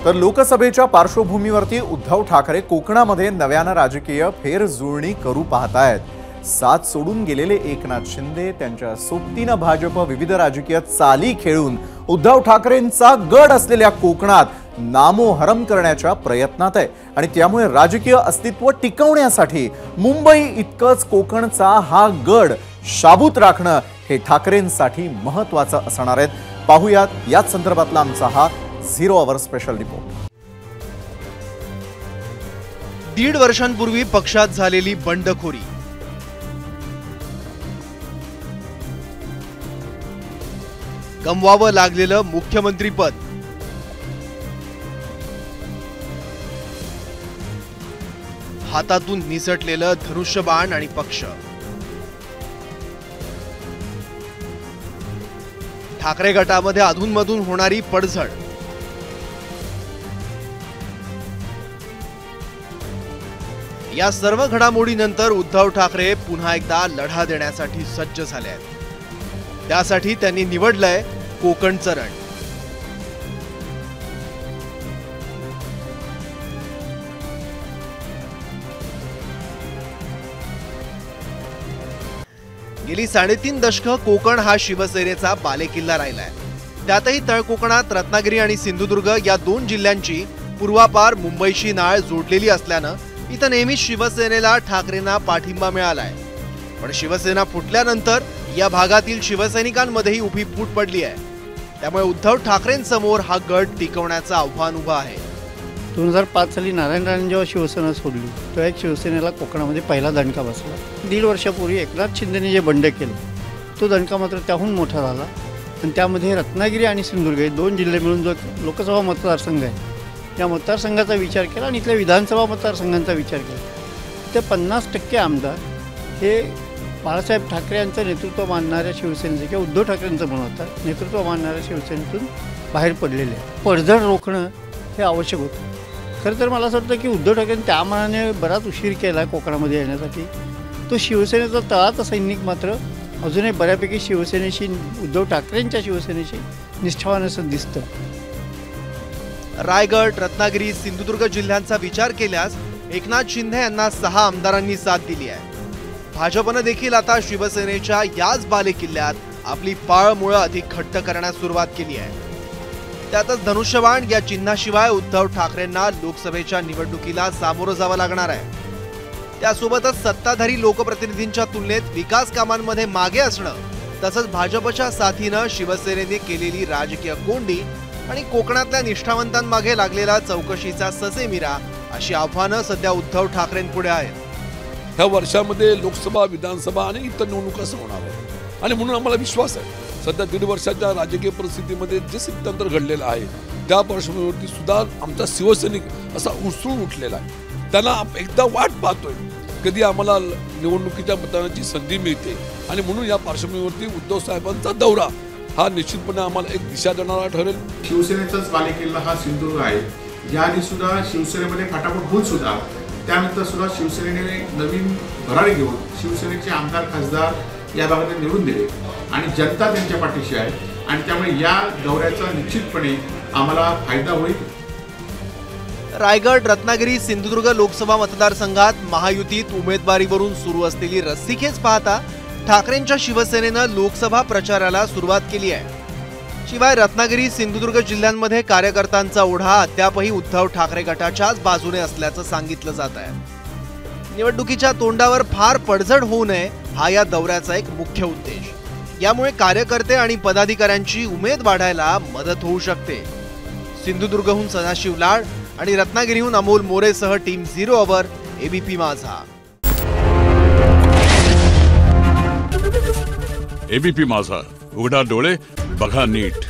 तर लोकसभेच्या पार्श्वभूमीवरती उद्धव ठाकरे कोकणामध्ये नव्यानं राजकीय फेरजुळणी करू पाहतायत। साथ सोडून गेलेले एकनाथ शिंदे त्यांच्या सोबतीनं भाजप विविध राजकीय चाली खेळून उद्धव ठाकरेंचा गड असलेल्या कोकणात नामोहरम करण्याच्या प्रयत्नात आहे आणि त्यामुळे राजकीय अस्तित्व टिकवण्यासाठी मुंबई इतकंच कोकणचा हा गड शाबूत राखणं हे ठाकरेंसाठी महत्त्वाचं असणार आहे। पाहूयात याच संदर्भातला आमचा हा 0 आवर स्पेशल रिपोर्ट। 1.5 वर्षांपूर्वी पक्षात झालेली बंडखोरी, गमवावं लागलेलं मुख्यमंत्रीपद, हातातून निसटलेलं धनुष्यबाण आणि पक्ष, ठाकरे गटामध्ये अधूनमधून होणारी पडझड, या सर्व घडामोडीनंतर उद्धव ठाकरे पुन्हा एकदा लढा देण्यासाठी सज्ज झाले आहेत। त्यासाठी त्यांनी निवडलंय कोकणचं रण। गेली 3.5 दशकं कोकण हा शिवसेनेचा बालेकिल्ला राहिलाय। त्यातही तळ कोकणात रत्नागिरी आणि सिंधुदुर्ग या 2 जिल्ह्यांची पूर्वापार मुंबईशी नाळ जोडलेली असल्यानं इथं नेहमीच शिवसेनेला ठाकरेंना पाठिंबा मिळालाय। पण शिवसेना फुटल्यानंतर या भागातील शिवसैनिकांमध्येही उभी फूट पडली आहे। त्यामुळे उद्धव ठाकरेंसमोर हा गड टिकवण्याचं आव्हान उभं आहे। 2005 साली नारायण राणे जेव्हा शिवसेना सोडली तो एक शिवसेनेला कोकणामध्ये पहिला दणका बसला। 1.5 वर्षापूर्वी एकनाथ शिंदेने जे बंड केलं तो दणका मात्र त्याहून मोठा झाला आणि त्यामध्ये रत्नागिरी आणि सिंधुदुर्ग हे 2 जिल्हे मिळून जो लोकसभा मतदारसंघ आहे या मतदारसंघाचा विचार केला आणि इथल्या विधानसभा मतदारसंघांचा विचार केला तर 50% आमदार हे बाळासाहेब ठाकरे यांचं नेतृत्व मानणाऱ्या शिवसेनेचे किंवा उद्धव ठाकरेंचं म्हणतात नेतृत्व मानणाऱ्या शिवसेनेतून बाहेर पडलेले आहे। पडझड रोखणं हे आवश्यक होतं। खरं तर मला असं वाटतं की उद्धव ठाकरेंनी त्या मानाने बराच उशीर केला कोकणामध्ये येण्यासाठी। तो शिवसेनेचा तळाचा सैनिक मात्र अजूनही बऱ्यापैकी शिवसेनेशी उद्धव ठाकरेंच्या शिवसेनेशी निष्ठावान असं दिसतं। रायगड, रत्नागिरी, सिंधुदुर्ग जिल्ह्यांचा विचार केल्यास एकनाथ शिंदे यांना 6 आमदारांनी साथ दिली आहे। भाजपनं देखील आता शिवसेनेच्या याच बालेकिल्ल्यात आपली पाळमुळं अधिक घट्ट करण्यास सुरुवात केली आहे। त्यातच धनुष्यबाण या चिन्हाशिवाय उद्धव ठाकरेंना लोकसभेच्या निवडणुकीला सामोरं जावं लागणार आहे। त्यासोबतच सत्ताधारी लोकप्रतिनिधींच्या तुलनेत विकास कामांमध्ये मागे असणं तसंच भाजपच्या साथीनं शिवसेनेने केलेली राजकीय कोंडी आणि कोकणातल्या निष्ठावंतांमागे लागलेला चौकशीचा ससेमिरा अशी आव्हानं सध्या उद्धव ठाकरेंपुढे आहेत। ह्या वर्षामध्ये लोकसभा, विधानसभा आणि इतर निवडणुका होणार आहेत आणि म्हणून आम्हाला विश्वास आहे सध्या 1.5 वर्षाच्या राजकीय परिस्थितीमध्ये जे स्थित्यंतर घडलेलं आहे त्या पार्श्वभूमीवरती सुद्धा आमचा शिवसैनिक असा उसळून उठलेला आहे। त्यांना एकदा वाट पाहतोय कधी आम्हाला निवडणुकीच्या मतदानाची संधी मिळते आणि म्हणून या पार्श्वभूमीवरती उद्धव साहेबांचा दौरा हा निश्चितपणे आम्हाला एक दिशा देणारा ठरेल। शिवसेनेचाच बालेकिल्ला हा सिंधुदुर्ग आहे। याआधी सुद्धा शिवसेनेमध्ये फाटाफट होत सुद्धा त्यानंतर सुद्धा शिवसेनेने नवीन भरारी घेऊन शिवसेनेचे आमदार खासदार या भागात निवडून दिले आणि जनता त्यांच्या पाठीशी आहे आणि त्यामुळे या दौऱ्याचा निश्चितपणे आम्हाला फायदा होईल। रायगड, रत्नागिरी, सिंधुदुर्ग लोकसभा मतदारसंघात महायुतीत उमेदवारीवरून सुरू असलेली रस्सीखेच पाहता ठाकरेंच्या शिवसेनेनं लोकसभा प्रचाराला सुरुवात केली आहे। शिवाय रत्नागिरी, सिंधुदुर्ग जिल्ह्यांमध्ये कार्यकर्त्यांचा ओढा अद्यापही उद्धव ठाकरे गटाच्याच बाजूने असल्याचं सांगितलं जात आहे। निवडणुकीच्या तोंडावर फार पडझड होऊ नये हा या दौऱ्याचा एक मुख्य उद्देश। यामुळे कार्यकर्ते आणि पदाधिकाऱ्यांची उमेद वाढायला मदत होऊ शकते। सिंधुदुर्गहून सदाशिव लाड आणि रत्नागिरीहून अमोल मोरेसह टीम 0 आवर, एबीपी माझा। एबीपी माझा, उघडा डोळे बघा नीट।